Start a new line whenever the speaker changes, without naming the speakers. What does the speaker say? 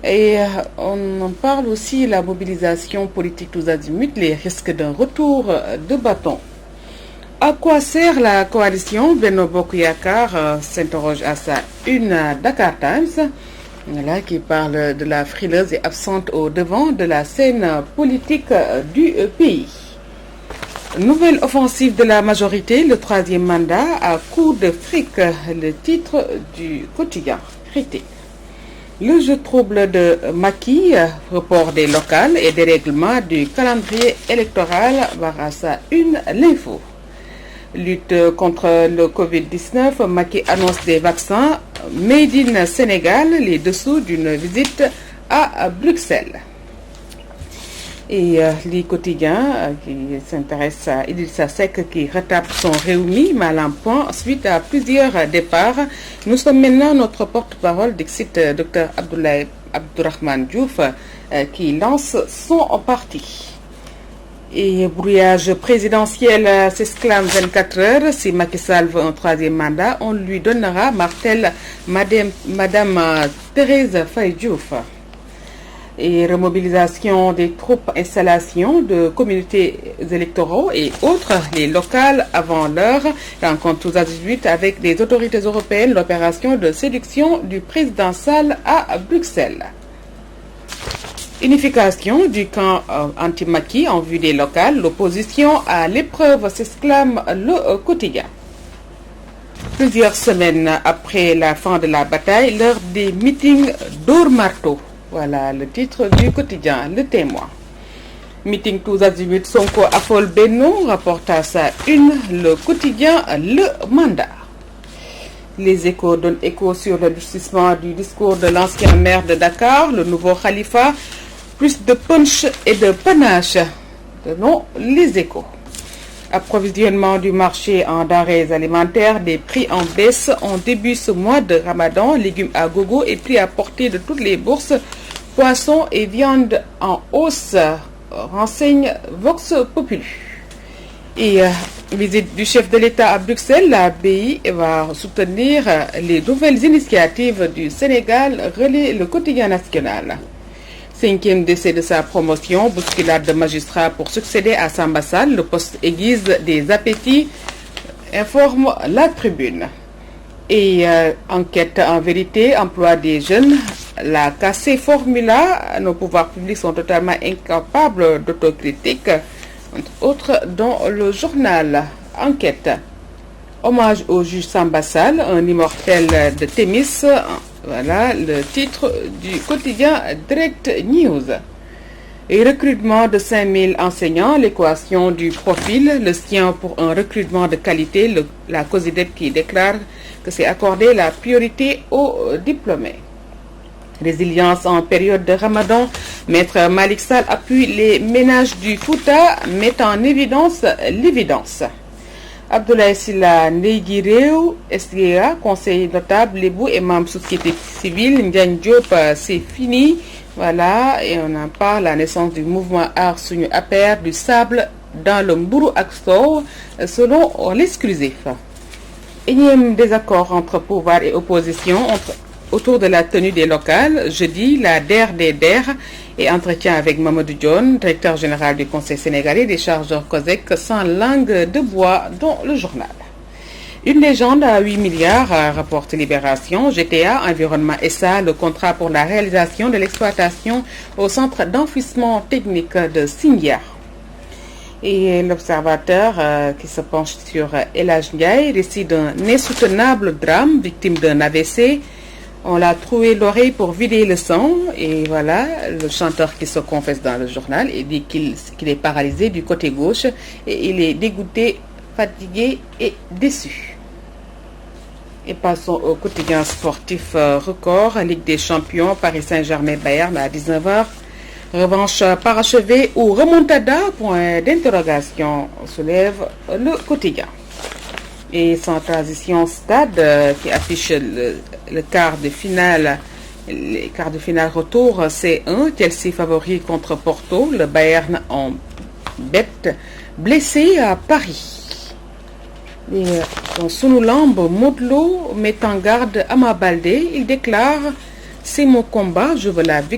Et on en parle aussi, la mobilisation politique tous azimuts, les risques d'un retour de bâton. À quoi sert la coalition? Benno Bokk Yakaar s'interroge à sa une à Dakar Times, voilà, qui parle de la frileuse et absente au devant de la scène politique du pays. Nouvelle offensive de la majorité, le troisième mandat à coup de fric, le titre du quotidien Critique. Le jeu trouble de Macky, report des locales et dérèglement du calendrier électoral, var à sa une l'info. Lutte contre le Covid-19, Macky annonce des vaccins made in Sénégal, les dessous d'une visite à Bruxelles. Et les quotidiens qui s'intéressent à Idrissa Seck qui retape son Rewmi mal en point suite à plusieurs départs. Nous sommes maintenant notre porte-parole d'Exit, Dr Abdourahmane Diouf, qui lance son parti. Et brouillage présidentiel s'exclame 24 heures. Si Macky Sall veut un troisième mandat, on lui donnera, martèle Madame Thérèse Faye Diouf. Et remobilisation des troupes, installation de communautés électoraux et autres, les locales avant l'heure, rencontre tous azimuts avec des autorités européennes, l'opération de séduction du président Sall à Bruxelles. Unification du camp anti-Macky en vue des locales, l'opposition à l'épreuve s'exclame le quotidien. Plusieurs semaines après la fin de la bataille, l'heure des meetings d'Or-Marteau. Voilà le titre du quotidien, Le Témoin. Meeting tous azimuts, Sonko affole Benno, rapporte à sa une, le quotidien Le Mandat. Les Échos donnent écho sur le durcissement du discours de l'ancien maire de Dakar, le nouveau Khalifa, plus de punch et de panache. Donnons Les Échos. Approvisionnement du marché en denrées alimentaires, des prix en baisse en début ce mois de Ramadan, légumes à gogo et prix à portée de toutes les bourses, poissons et viande en hausse, renseigne Vox Populi. Et visite du chef de l'État à Bruxelles, la BI va soutenir les nouvelles initiatives du Sénégal, relaie le quotidien national. 5e décès de sa promotion, bousculade de magistrats pour succéder à Samba Sall, le poste aiguise des appétits, informe la Tribune. Et enquête en vérité, emploi des jeunes, la cassée formula, nos pouvoirs publics sont totalement incapables d'autocritique, entre autres dans le journal Enquête. Hommage au juge Samba Sall, un immortel de Thémis. Voilà le titre du quotidien Direct News. Et recrutement de 5000 enseignants, l'équation du profil, le sien pour un recrutement de qualité, la COSIDEP qui déclare que c'est accorder la priorité aux diplômés. Résilience en période de Ramadan, Maître Malick Sall appuie les ménages du Fouta, met en évidence l'évidence. Abdoulaye Sylla Ndeye Réew, SDA, conseiller notable, Lébou et membre société civile, Ndiagne Diop, c'est fini. Voilà, et on en parle, la naissance du mouvement Aar Suñu APR, du sable dans le Mbourou ak Sow, selon l'exclusif. Énième désaccord entre pouvoir et opposition autour de la tenue des locales. Jeudi, la DER des DER et entretien avec Mamadou Dione, directeur général du Conseil sénégalais des chargeurs COSEC, sans langue de bois dans le journal. Une légende à 8 milliards, rapporte Libération. GTA, Environnement SA, le contrat pour la réalisation de l'exploitation au centre d'enfouissement technique de Sindia. Et l'observateur qui se penche sur El Hadj Ndiaye, récit d'un insoutenable drame, victime d'un AVC. On l'a troué l'oreille pour vider le sang. Et voilà, le chanteur qui se confesse dans le journal et dit qu'il est paralysé du côté gauche. Et il est dégoûté, fatigué et déçu. Et passons au quotidien sportif record. Ligue des champions, Paris Saint-Germain-Bayern à 19h. Revanche parachevée ou remontada, point d'interrogation, soulève le quotidien. Et sans transition, Stade qui affiche le quart de finale, les quarts de finale retour C1, Chelsea favori contre Porto, le Bayern en bête, blessé à Paris. Et dans Sunu Lamb, Modou Lô met en garde Ama Baldé, il déclare: c'est mon combat, je veux la victoire.